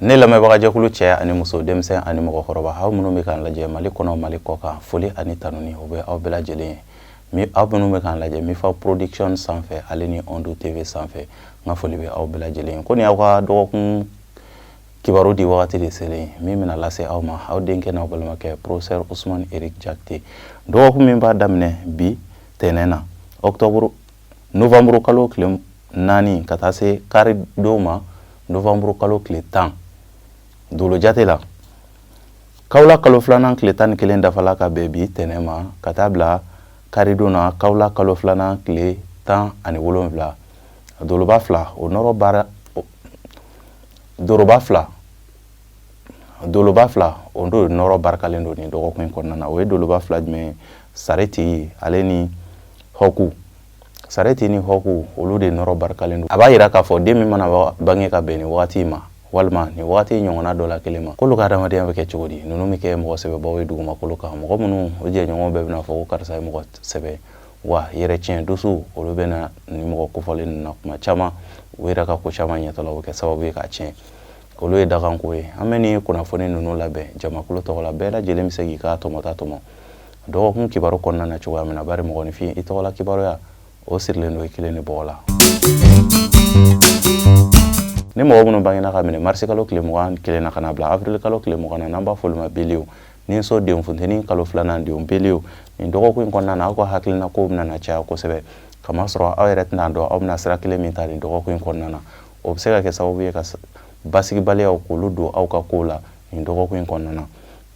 ne lamɛnbaga jɛkulu cɛ ani muso denmisɛn ani mɔgɔkɔrɔba aw minnu bɛ k'an lajɛ Mali kɔnɔ Mali kɔ kan foli ani tanuni o bɛ aw bɛɛ lajɛlen ye aw minnu bɛ k'an lajɛ Mifa Production sanfɛ ale ni Ondu TV sanfɛ n ka foli bɛ aw bɛɛ lajɛlen ye ko ni aw ka dɔgɔkun kibaru di wagati de selen min bɛna lase aw ma aw denkɛ n'aw balimakɛ Professeur Ousmane Eric Jakite dɔgɔkun min b'a daminɛ bi tɛnɛn na novembre kalo tile 4 ka taa se kari don ma novembre kalo tile 10 dolo jate la kawla kalo filanan tile 11 dafala ka bɛn bi tɛnɛn ma ka taa bila kari don na kawla kalo filanan tile 17 doloba fila o nɔrɔ baara doloba fila o do nɔrɔ barikalen don ni dɔgɔkun kɔnɔna na o ye doloba fila jumɛn Sareti ale ni Hɔku Sareti ni Hɔku olu de nɔrɔ barikalen don a b'a yira k'a fɔ den min mana bange ka bɛn ni wagati ma walima ni wagati ɲɔgɔnna dɔ la kelen ma k'olu ka adamadenya bɛ kɛ cogo di ninnu bɛ kɛ mɔgɔ sɛbɛbaw ye dugumakolo kan mɔgɔ minnu o jɛɲɔgɔn bɛɛ bɛna fɔ ko karisa ye mɔgɔ sɛbɛ wa yɛrɛ tiɲɛ dusu olu bɛna ni mɔgɔ kofɔlen ninnu na kuma caman u yɛrɛ ka ko caman ɲɛtɔla o bɛ kɛ sababu ye k'a tiɲɛ olu ye dakanko ye an bɛ ni kunnafoni ninnu labɛn jamakulu tɔgɔ la bɛɛ lajɛlen bɛ se k'i ka tɔmɔta tɔmɔ dɔgɔkun kibaru kɔnɔna na cogoya min na bari mɔgɔninfin i tɔgɔ la kibaruya o sirilen don i kelen de bɔgɔ la ni mɔgɔ minnu bangena ka minɛ marisi kalo tile 21 na ka na bila avril kalo tile 20 na n'an b'a fɔ olu ma beliw ni so den funteni kalo filanan denw beliw nin dɔgɔkun kɔnɔna na aw ka hakilina ko bɛna na caya kosɛbɛ kamasɔrɔ aw yɛrɛ tɛna dɔn aw bɛna sira kelen min ta nin dɔgɔkun kɔnɔna na o bɛ se ka kɛ sababu ye ka basigibaliyaw k'olu don aw ka kow la nin dɔgɔkun kɔnɔna na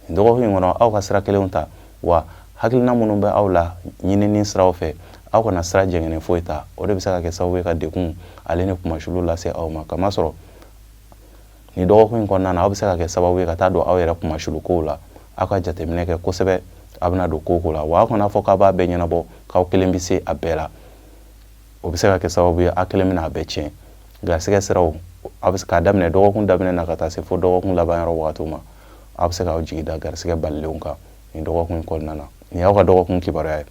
nin dɔgɔkun kɔnɔ aw ka sira kelenw ta wa hakilina minnu bɛ aw la ɲinini siraw fɛ aw kana sira jɛngɛnen foyi ta o de bɛ se ka kɛ sababu ye ka dekun ale ni kumasulu lase aw ma kamasɔrɔ nin dɔgɔkun kɔnɔna na aw bɛ se ka kɛ sababu ye ka taa don aw yɛrɛ kumasulu kow la aw ka jateminɛ kɛ kosɛbɛ aw bɛna don ko la wa aw kana fɔ k'a b'a bɛɛ ɲɛnabɔ k'aw kelen bɛ se a bɛɛ la o bɛ se ka kɛ sababu ye aw kelen bɛna a bɛɛ tiɲɛ garisigɛ siraw aw bɛ se k'a daminɛ dɔgɔkun daminɛ na ka taa se fo dɔgɔkun laban yɔrɔ wagatiw ma aw bɛ se k'aw jigi da garisigɛ balilenw kan nin dɔgɔkun kɔnɔna na nin y'aw ka dɔgɔkun kibaruya ye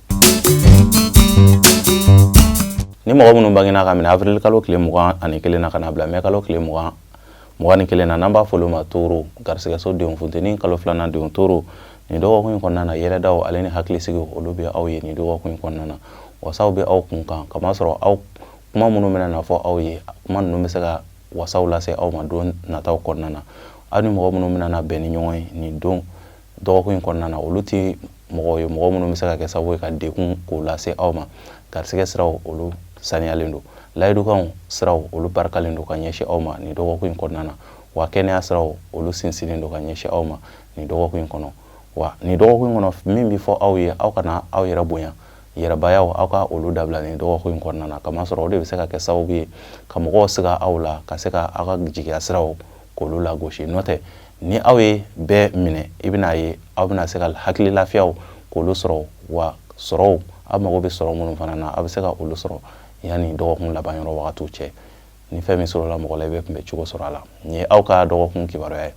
ni mɔgɔ minnu bangena ka minɛ avril kalo tile 21 na ka na bila mai kalo tile 21 na n'an b'a fɔ olu ma Toro garisigɛso denw funteni kalo filanan denw Toro nin dɔgɔkun kɔnɔna na yɛrɛdaw ale ni hakilisigi olu bɛ aw ye nin dɔgɔkun kɔnɔna na wasaw bɛ aw kun kan kamasɔrɔ aw kuma minnu bɛna na fɔ aw ye kuma ninnu bɛ se ka wasaw lase aw ma don nataw kɔnɔna na aw ni mɔgɔ minnu bɛna na bɛn ni ɲɔgɔn ye nin don dɔgɔkun kɔnɔna na olu tɛ mɔgɔ ye mɔgɔ minnu bɛ se ka kɛ sababu ye ka dekun k'o lase aw ma garisigɛ siraw olu saniyalen don layidukanw siraw olu barikalen don ka ɲɛsin aw ma nin dɔgɔkun kɔnɔna na wa kɛnɛya siraw olu sinsinnen don ka ɲɛsin aw ma nin dɔgɔkun kɔnɔ wa nin dɔgɔkun kɔnɔ min bɛ fɔ aw ye aw kana aw yɛrɛ bonya yɛrɛbayaw aw ka olu dabila nin dɔgɔkun kɔnɔna na kamasɔrɔ o de bɛ se ka kɛ sababu ye ka mɔgɔw siga aw la ka se ka aw ka jigiya siraw k'olu lagosi n'o tɛ ni aw ye bɛɛ minɛ i bɛna ye aw bɛna se ka hakili lafiyaw k'olu sɔrɔ wa sɔrɔw aw mago bɛ sɔrɔ minnu fana na aw bɛ se ka olu sɔrɔ yanni dɔgɔkun laban yɔrɔ wagatiw cɛ ni fɛn min sɔrɔla mɔgɔ la i bɛ kunbɛ cogo sɔrɔ a la nin ye aw ka dɔgɔkun kibaruya ye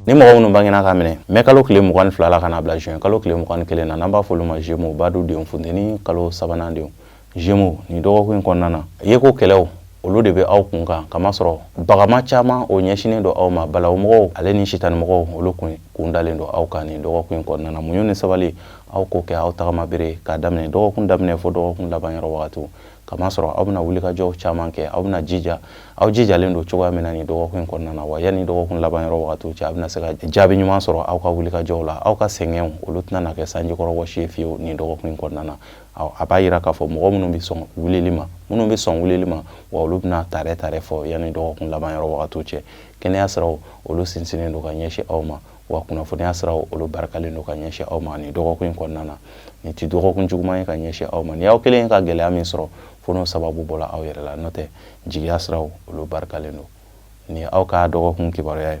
ni mɔgɔ minnu bangena ka minɛ mai kalo tile 22 la ka na bila juin kalo tile 21 na n'an b'a fɔ olu ma Gémeaux badu denw funteni kalo sabanan denw Gémeaux nin dɔgɔkun kɔnɔna na yeko kɛlɛw olu de bɛ aw kun kan kamasɔrɔ bagama caman o ɲɛsinen don aw ma balawumɔgɔw ale ni sitanimɔgɔw olu kun dalen don aw kan nin dɔgɔkun kɔnɔna na muɲu ni sabali aw k'o kɛ aw tagama bere k'a daminɛ dɔgɔkun daminɛ fo dɔgɔkun laban yɔrɔ wagatiw kamasɔrɔ aw bɛna wulikajɔw caman kɛ aw bɛna jija aw jijalen don cogoya min na nin dɔgɔkun kɔnɔna na wa yanni dɔgɔkun laban yɔrɔ wagatiw cɛ aw bɛna se ka jaabi ɲuman sɔrɔ aw ka wulikajɔw la aw ka sɛgɛnw olu tɛna na kɛ sanjikɔrɔ wɔsi ye fiyewu nin dɔgɔkun kɔnɔna na a b'a yira k'a fɔ mɔgɔ minnu bɛ sɔn wulili ma wa olu bɛna tarɛ fɔ yanni dɔgɔkun laban yɔrɔ wagatiw cɛ kɛnɛya siraw olu sinsinnen don ka ɲɛsin aw ma wa kunnafoniya siraw olu barikalen don ka ɲɛsin aw ma nin dɔgɔkun kɔnɔna na nin tɛ dɔgɔkun juguman ye ka ɲɛsin aw ma ni aw kelen ka gɛlɛya min sɔrɔ fo n'o sababu bɔra aw yɛrɛ la n'o tɛ jigiya siraw olu barikalen don nin ye aw ka dɔgɔkun kibaruya ye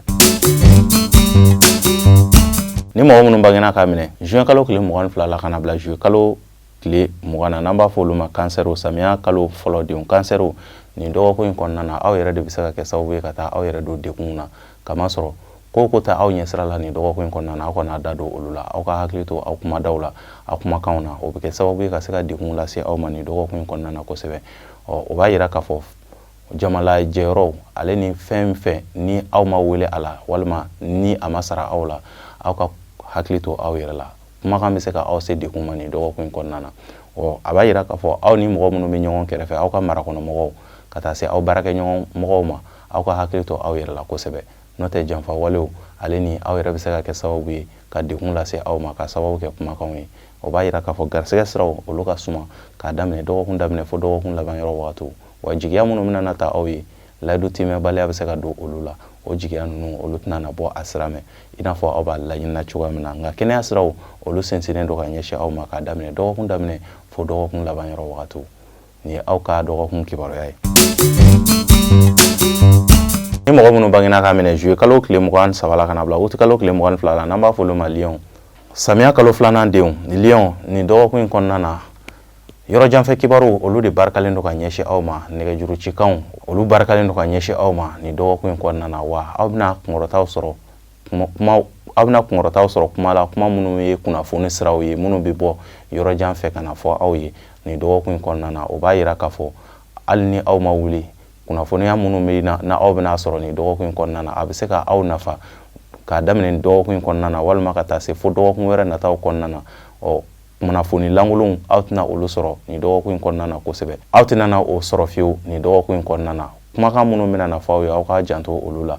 ni mɔgɔ minnu bangena ka minɛ juin kalo tile 22 la ka na bila juillet kalo tile 20 na n'an b'a fɔ olu ma kansɛriw samiya kalo fɔlɔ denw kansɛriw nin dɔgɔkun kɔnɔna na aw yɛrɛ de bɛ se ka kɛ sababu ye ka taa aw yɛrɛ don dekun na kamasɔrɔ ko ta aw ɲɛsira la nin dɔgɔkun kɔnɔna na aw kana da don olu la aw ka hakili to aw kumadaw la aw kumakanw na o bɛ kɛ sababu ye ka se ka dekun lase aw ma nin dɔgɔkun kɔnɔna na kosɛbɛ o b'a yira k'a fɔ jamala jɛyɔrɔ ale ni fɛn fɛn ni aw ma wele a la walima ni a ma sara aw la aw ka hakili to aw yɛrɛ la kumakan bɛ se ka aw se dekun ma nin dɔgɔkun kɔnɔna na a b'a yira k'a fɔ aw ni mɔgɔ minnu bɛ ɲɔgɔn kɛrɛfɛ aw ka marakɔnɔmɔgɔw ka taa se aw baarakɛɲɔgɔn mɔgɔw ma aw ka hakili to aw yɛrɛ la kosɛbɛ n'o tɛ janfa walew ale ni aw yɛrɛ bɛ se ka kɛ sababu ye ka dekun lase aw ma ka sababu kɛ kumakanw ye o b'a yira k'a fɔ garisɛgɛ siraw olu ka suma k'a daminɛ dɔgɔkun daminɛ fo dɔgɔkun laban yɔrɔ wagatiw wa jigiya minnu bɛna na ta aw ye layidu timɛbaliya bɛ se ka don olu la o jigiya ninnu olu tɛna na bɔ a sira mɛ i n'a fɔ aw b'a laɲinina cogoya min na nka kɛnɛya siraw olu sinsinnen don ka ɲɛsin aw ma k'a daminɛ dɔgɔkun daminɛ fo dɔgɔkun laban yɔrɔ wagatiw nin ye aw ka dɔgɔkun kibaruya ye. Ni mɔgɔ minnu bangena ka minɛ juillet kalo tile 23 la ka na bila août kalo tile 22 la n'an b'a fɔ olu ma Lion samiya kalo filanan denw ni Lion nin dɔgɔkun in kɔnɔna na yɔrɔ janfɛ kibaru olu de barikalen don ka ɲɛsin aw ma nɛgɛjuru cikanw olu barikalen don ka ɲɛsin aw ma nin dɔgɔkun in kɔnɔna na wa aw bɛna kunkɔrɔtaw sɔrɔ kuma la kuma minnu ye kunnafoni siraw ye minnu bɛ bɔ yɔrɔ janfɛ ka na fɔ aw ye nin dɔgɔkun in kɔnɔna na o b'a yira k'a fɔ hali ni aw ma wuli kunnafoniya minnu bɛ na aw bɛna sɔrɔ nin dɔgɔkun in kɔnɔna na a bɛ se ka aw nafa k'a daminɛ nin dɔgɔkun in kɔnɔna na walima ka taa se fo dɔgɔkun wɛrɛ nataw kɔnɔna na kunnafoni lankolonw aw tɛna olu sɔrɔ nin dɔgɔkun in kɔnɔna na kosɛbɛ aw tɛna na o sɔrɔ fiyewu nin dɔgɔkun in kɔnɔna na kumakan minnu bɛna na fɔ aw ye aw ka janto olu la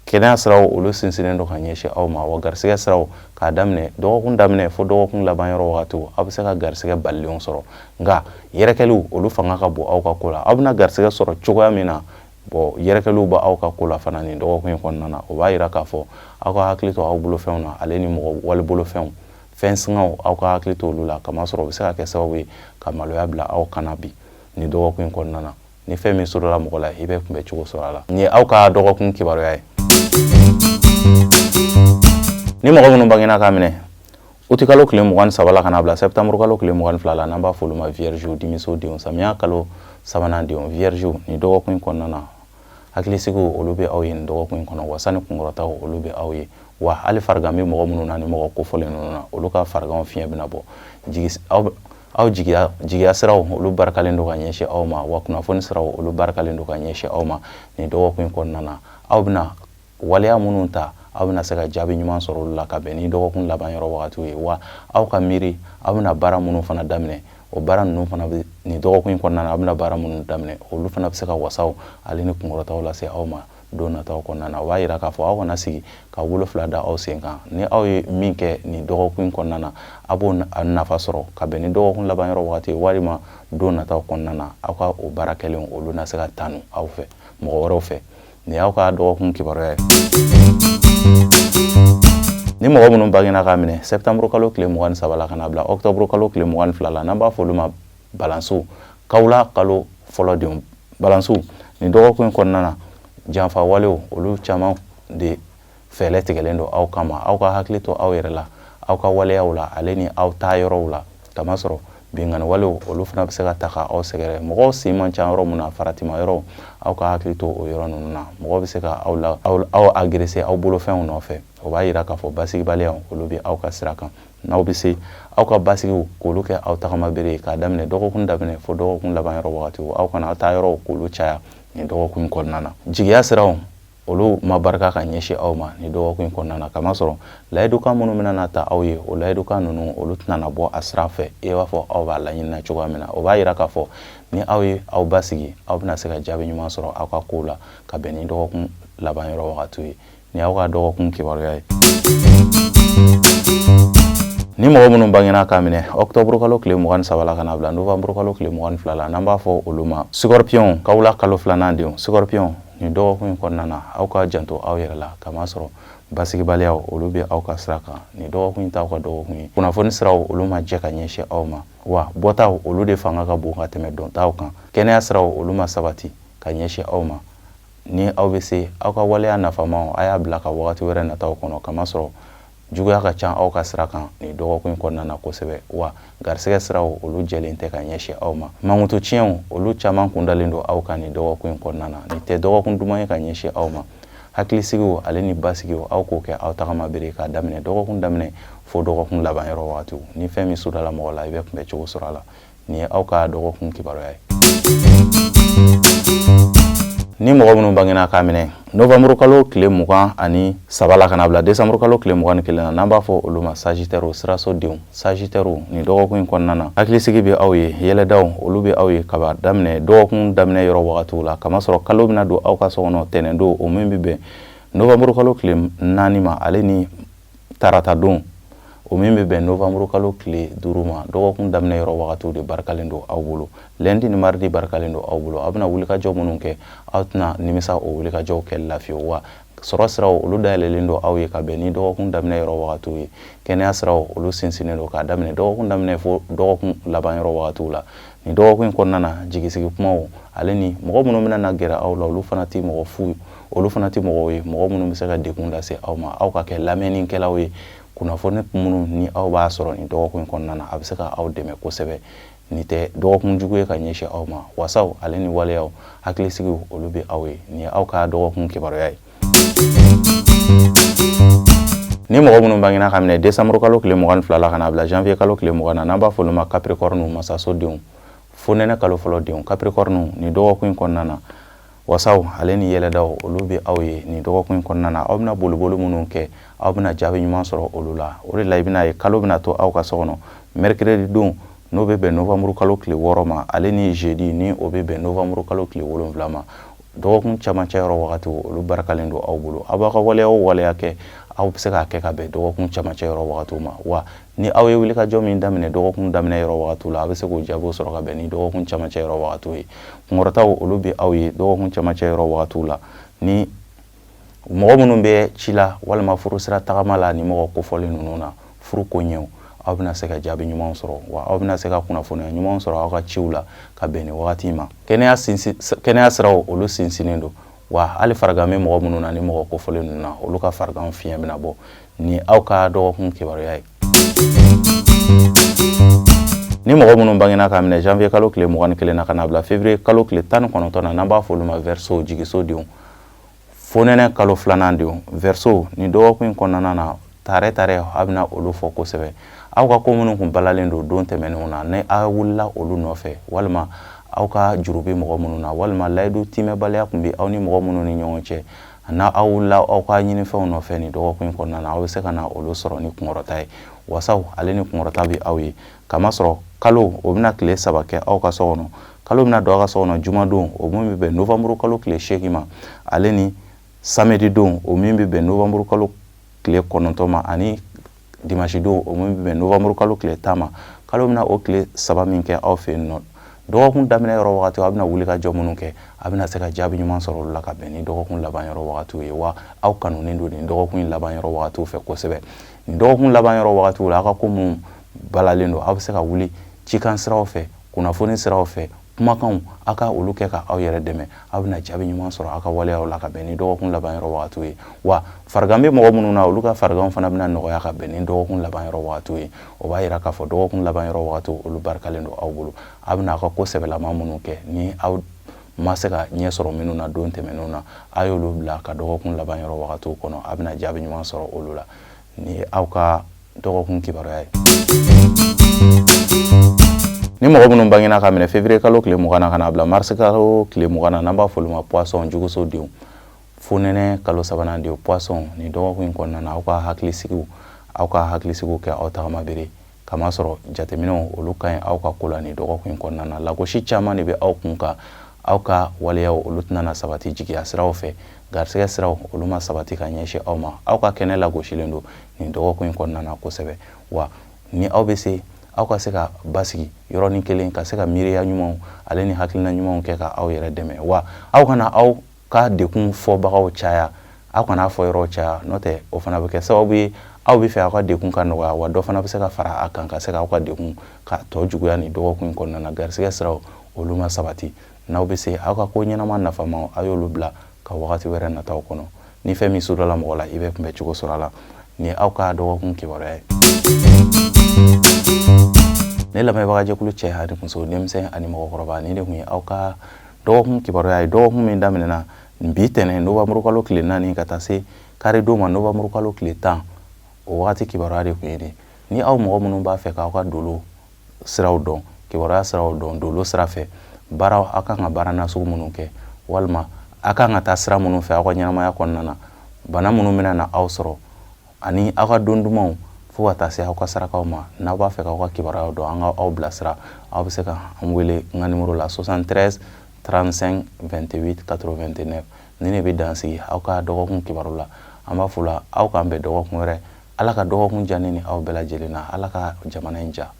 kɛnɛya siraw olu sinsinnen don ka ɲɛsin aw ma wa garisɛgɛ siraw k'a daminɛ dɔgɔkun daminɛ fo dɔgɔkun laban yɔrɔ wagatiw aw bɛ se ka garisɛgɛ balilenw sɔrɔ nka yɛrɛkɛliw olu fanga ka bon aw ka ko la aw bɛna garisɛgɛ sɔrɔ cogoya min na yɛrɛkɛliw bɛ aw ka ko la fana nin dɔgɔkun in kɔnɔna na o b'a yira k'a fɔ aw ka hakili to aw bolofɛnw na ale ni mɔgɔ walibolofɛnw fɛn singaw aw ka hakili to olu la kamasɔrɔ o bɛ se ka kɛ sababu ye ka maloya bila aw kana bi nin dɔgɔkun in kɔnɔna na ni fɛn min sɔrɔla mɔgɔ la i bɛ kunbɛ cogo sɔrɔ a la nin ye aw ka dɔgɔkun kibaruya ye. Ni mɔgɔ minnu bangena ka minɛ août kalo tile 23 la ka na bila septembre kalo tile 22 la n'an b'a fɔ olu ma vierge dimiso denw samiya kalo sabanan denw vierge nin dɔgɔkun in kɔnɔna na hakilisigiw olu bɛ aw ye nin dɔgɔkun in kɔnɔ wa sani kunkɔrɔtaw olu bɛ aw ye wa hali farigan bɛ mɔgɔ minnu na ni mɔgɔ kofɔlen ninnu na olu ka fariganw fiɲɛ bɛna bɔ aw jigiya siraw olu barikalen don ka ɲɛsin aw ma wa kunnafoni siraw olu barikalen don ka ɲɛsin aw ma nin dɔgɔkun in kɔnɔna na aw bɛna waleya minnu ta aw bɛna se ka jaabi ɲuman sɔrɔ olu la ka bɛn ni dɔgɔkun laban yɔrɔ wagatiw ye wa aw ka miiri aw bɛna baara minnu fana daminɛ o baara ninnu fana bɛ nin dɔgɔkun in kɔnɔna na aw bɛna baara minnu daminɛ olu fana bɛ se ka wasaw ale ni kunkɔrɔtaw lase aw ma don nataw kɔnɔna na o b'a yira k'a fɔ aw kana sigi ka wolo fila da aw sen kan ni aw ye min kɛ nin dɔgɔkun in kɔnɔna na aw b'o nafa sɔrɔ ka bɛn ni dɔgɔkun laban yɔrɔ wagati ye walima don nataw kɔnɔna na aw ka o baara kɛlenw olu na se ka tanu aw fɛ mɔgɔ wɛrɛw fɛ nin y'aw ka dɔgɔkun kibaruya ye. Ni mɔgɔ minnu bangena ka minɛ septembre kalo tile 23 la ka na bila octobre kalo tile 22 la n'an b'a fɔ olu ma balansiw kawula kalo fɔlɔ denw balansiw nin dɔgɔkun in kɔnɔna na janfa walew olu caman de fɛɛrɛ tigɛlen don aw kama aw ka hakili to aw yɛrɛ la aw ka waleyaw la ale ni aw taa yɔrɔw la kamasɔrɔ bingani walew olu fana bɛ se ka ta ka aw sɛgɛrɛ mɔgɔw sen man ca yɔrɔ min na faratima yɔrɔ aw ka hakili to o yɔrɔ ninnu na mɔgɔ bɛ se ka aw agrese aw bolofɛnw nɔfɛ o b'a yira k'a fɔ basigibaliyaw olu bɛ aw ka sira kan n'aw bɛ se aw ka basigiw k'olu kɛ aw tagama bere ye k'a daminɛ dɔgɔkun daminɛ fo dɔgɔkun laban yɔrɔ wagatiw aw kana aw taa yɔrɔw k'olu caya nin dɔgɔkun in kɔnɔna na jigiya siraw olu ma barika ka ɲɛsin aw ma nin dɔgɔkun in kɔnɔna na kamasɔrɔ layidukan minnu bɛna na ta aw ye o layidukan ninnu olu tɛna na bɔ a sira fɛ i b'a fɔ aw b'a laɲinina cogoya min na o b'a yira k'a fɔ ni aw ye aw basigi aw bɛna se ka jaabi ɲuman sɔrɔ aw ka kow la ka bɛn ni dɔgɔkun laban yɔrɔ wagatiw ye ni y'aw ka dɔgɔkun kibaruya ye. Ni mɔgɔ minnu bangena ka minɛ octobre kalo tile 23 la ka na bila novembre kalo tile 22 la n'an b'a fɔ olu ma scorpion kawula kalo filanan denw scorpion nin dɔgɔkun in kɔnɔna na aw ka janto aw yɛrɛ la kamasɔrɔ basigibaliyaw olu bɛ aw ka sira kan nin dɔgɔkun in t'aw ka dɔgɔkun ye kunnafoni siraw olu ma jɛ ka ɲɛsin aw ma wa bɔtaw olu de fanga ka bon ka tɛmɛ dɔntaw kan kɛnɛya siraw olu ma sabati ka ɲɛsin aw ma ni aw bɛ se aw ka waleya nafamaw a y'a bila ka wagati wɛrɛ nataw kɔnɔ kamasɔrɔ juguya ka ca aw ka sira kan nin dɔgɔkun in kɔnɔna na kosɛbɛ wa garisɛgɛ siraw olu jɛlen tɛ ka ɲɛsin aw ma mankutu tiɲɛw olu caman kundalen don aw kan nin dɔgɔkun in kɔnɔna na nin tɛ dɔgɔkun duman ye ka ɲɛsin aw ma hakilisigiw ale ni basigiw aw k'o kɛ aw tagama bere k'a daminɛ dɔgɔkun daminɛ fo dɔgɔkun laban yɔrɔ wagatiw ni fɛn min sudala mɔgɔ la i bɛ kunbɛ cogo sɔrɔ a la nin ye aw ka dɔgɔkun kibaruya ye. ni mɔgɔ minnu bangena k'a minɛ novembre kalo tile 23 la kana bila décembre kalo tile 21 na n'an b'a fɔ olu ma Sagittaire siraso denw Sagittaire ni dɔgɔkun kɔnɔna na hakilisigi bɛ aw ye yɛlɛdaw olu bɛ aw ye kaba daminɛ dɔgɔkun daminɛ yɔrɔ wagatiw la kamasɔrɔ kalo bɛna don aw ka so kɔnɔ tɛnɛn don o min bɛ bɛn novembre kalo tile 4 ma ale ni tarata don o min bɛ bɛn novembre kalo tile 5 ma dɔgɔkun daminɛ yɔrɔ wagatiw de barikalen don aw bolo lundi ni mardi barikalen don aw bolo aw bɛna wulikajɔ minnu kɛ aw tɛna nimisa o wulikajɔw kɛli la fiyewu wa sɔrɔ siraw olu dayɛlɛlen don aw ye ka bɛn ni dɔgɔkun daminɛ yɔrɔ wagatiw ye kɛnɛya siraw olu sinsinnen don k'a daminɛ dɔgɔkun daminɛ fo dɔgɔkun laban yɔrɔ wagatiw la ni dɔgɔkun kɔnɔna na jigisigi kumaw ale ni mɔgɔ minnu bɛna na gɛrɛ aw la olu fana tɛ mɔgɔ fu olu fana tɛ mɔgɔw ye mɔgɔ minnu bɛ se ka degun lase aw ma aw ka kɛ lamɛnnikɛlaw ye kunnafoni minnu ni aw b'a sɔrɔ ni dɔgɔkun kɔnɔna na a bɛ se ka aw dɛmɛ kosɛbɛ ni tɛ dɔgɔkun jugu ye ka ɲɛsin aw ma wasaw ale ni waleyaw hakilisigiw olu bɛ aw ye ni aw ka dɔgɔkun kibaruya ye ni mɔgɔ minnu bangena ka minɛ décembre kalo tile 22 la kana bila janvier kalo tile 20 na n'an b'a fɔ olu ma Capricorne masasodenw fonɛnɛ kalo fɔlɔ denw Capricorne ni dɔgɔkun kɔnɔna na wasaw ale ni yɛlɛdaw olu bɛ aw ye ni dɔgɔkun kɔnɔna na aw bɛna boliboli minnu kɛ aw bɛna jaabi ɲuman sɔrɔ olu la o de la i bɛna ye kalo bɛna to aw ka so kɔnɔ mercredi don n'o bɛ bɛn novembre kalo tile 6 ma ale ni jeudi ni o bɛ bɛn novembre kalo tile 7 ma dɔgɔkun camancɛ yɔrɔ wagatiw olu barakalen don aw bolo aw b'a ka waleya o waleya kɛ aw bɛ se k'a kɛ ka bɛn dɔgɔkun camancɛ yɔrɔ wagatiw ma wa ni aw ye wulikajɔ min daminɛ dɔgɔkun daminɛ yɔrɔ wagatiw la a bɛ se k'o jaabiw sɔrɔ ka bɛn ni dɔgɔkun camancɛ yɔrɔ wagatiw ye kunkɔrɔtaw olu bɛ aw ye dɔgɔkun camancɛ yɔrɔ wagatiw la ni mɔgɔ minnu bɛ ci la walima furu sira tagama la ni mɔgɔ kofɔli ninnu na furu ko ɲɛw aw bɛna se ka jaabi ɲumanw sɔrɔ wa aw bɛna se ka kunnafoniya ɲumanw sɔrɔ aw ka ciw la ka bɛn ni wagati ma kɛnɛya siraw olu sinsinnen don wa hali farigan bɛ mɔgɔ minnu na ni mɔgɔ kofɔli ninnu na olu ka farigan fiɲɛ bɛna bɔ ni aw ka dɔgɔkun kibaruya ye ni mɔgɔ minnu bangena ka minɛ janvier kalo tile 21 na kana bila février kalo tile 19 na n'an b'a fɔ olu ma verseau jigiso denw fonɛnɛ kalo 2nan denw verseau ni dɔgɔkun kɔnɔna na tare aw bɛna olu fɔ kosɛbɛ aw ka ko minnu kun balalen don don tɛmɛnenw na ni aw wulila olu nɔfɛ walima aw ka juru bɛ mɔgɔ minnu na walima layidu timɛbaliya kun bɛ aw ni mɔgɔ minnu ni ɲɔgɔn cɛ n'a aw wulila aw ka ɲinifɛnw nɔfɛ ni dɔgɔkun kɔnɔna na aw bɛ se ka na olu sɔrɔ ni kunkɔrɔta ye wasaw ale ni kunkɔrɔta bɛ aw ye kamasɔrɔ kalo o bɛna tile 3 kɛ aw ka so kɔnɔ kalo bɛna don aw ka so kɔnɔ jumadon o min bɛ bɛn novembre kalo tile 8 ma ale ni samedi don o min bɛ bɛn novembre kalo tile 9 ma ani dimanche don o min bɛ bɛn novembre kalo tile 10 ma kalo bɛna o tile 3 min kɛ aw fɛ yen nɔ dɔgɔkun daminɛ yɔrɔ wagati aw bɛna wulikajɔ minnu kɛ a bɛna se ka jaabi ɲuman sɔrɔ olu la ka bɛn ni dɔgɔkun laban yɔrɔ wagatiw ye wa aw kanunen don ni dɔgɔkun laban yɔrɔ wagatiw fɛ kosɛbɛ ni dɔgɔkun laban yɔrɔ wagatiw la aw ka ko minnu balalen don aw bɛ se ka wuli cikan siraw fɛ kunnafoni siraw fɛ kumakanw aw ka olu kɛ ka aw yɛrɛ dɛmɛ aw bɛna jaabi ɲuman sɔrɔ aw ka waleyaw la ka bɛn ni dɔgɔkun laban yɔrɔ wagatiw ye wa farigan bɛ mɔgɔ minnu na olu ka fariganw fana bɛna nɔgɔya ka bɛn ni dɔgɔkun laban yɔrɔ wagatiw ye o b'a yira k'a fɔ dɔgɔkun laban yɔrɔ wagatiw olu barikalen don aw bolo aw bɛna aw ka ko sɛbɛlama minnu kɛ ni aw ma se ka ɲɛ sɔrɔ minnu na don tɛmɛnenw na a y'olu bila ka dɔgɔkun laban yɔrɔ wagatiw kɔnɔ a bɛna jaabi ɲuman sɔrɔ olu la ni aw ka dɔgɔkun kibaruya ye ni mɔgɔ minnu bangena ka minɛ février kalo tile 20 na kana bila mars kalo tile 20 na n'an b'a fɔ olu ma poisson juguso denw fonɛnɛ kalo 3nan denw poisson ni dɔgɔkun kɔnɔna na aw ka hakilisigiw kɛ aw tagama bere kamasɔrɔ jateminɛw olu ka ɲi aw ka ko la ni dɔgɔkun kɔnɔna na lagosi caman de bɛ aw kun kan aw ka waleyaw olu tɛna na sabati jigiya siraw fɛ garisɛgɛ siraw olu ma sabati ka ɲɛsin aw ma aw ka kɛnɛ lagosilen don ni dɔgɔkun kɔnɔna na kosɛbɛ wa ni aw bɛ se aw ka se ka basigi yɔrɔnin kelen ka se ka miiriya ɲumanw ale ni hakilina ɲumanw kɛ ka aw yɛrɛ dɛmɛ wa aw kana aw ka dekun fɔbagaw caya aw kana fɔ yɔrɔ caya n'o tɛ o fana bɛ kɛ sababu ye aw bɛ fɛ aw ka dekun ka nɔgɔya wa dɔ fana bɛ se ka fara a kan ka se ka aw ka dekun ka tɔ juguya ni dɔgɔkun kɔnɔna na garisɛgɛ siraw olu ma sabati n'aw bɛ se aw ka ko ɲɛnama nafamaw a y'olu bila ka wagati wɛrɛ nataw kɔnɔ ni fɛn min sudala mɔgɔ la i bɛ kunbɛ cogo sɔrɔ a la ni aw ka dɔgɔkun kibaruya ye ne lamɛnbaga jɛkulu cɛ ani muso denmisɛn ani mɔgɔkɔrɔba ni de kun ye aw ka dɔgɔkun kibaruya ye dɔgɔkun min daminɛna bi tɛnɛn novembre kalo tile 4 ka taa se kari don ma novembre kalo tile 10 o wagati kibaruya de kun ye de ni aw mɔgɔ minnu b'a fɛ k'aw ka dolo siraw dɔn kibaruya siraw dɔn dolo sira fɛ baara aw kan ka baara nasugu minnu kɛ walima aw kan ka taa sira minnu fɛ aw ka ɲɛnamaya kɔnɔna na bana minnu bɛna na aw sɔrɔ ani aw ka don dumanw fo ka taa se aw ka sarakaw ma n'aw b'a fɛ k'aw ka kibaruyaw dɔn an ka aw bilasira aw bɛ se ka an wele n ka nimero la 73 35 28 89 ni ne bɛ dansigi aw ka dɔgɔkun kibaru la an b'a fɔ la aw k'an bɛn dɔgɔkun wɛrɛ ala ka dɔgɔkun diya ne ni aw bɛɛ lajɛlen na ala ka jamana in diya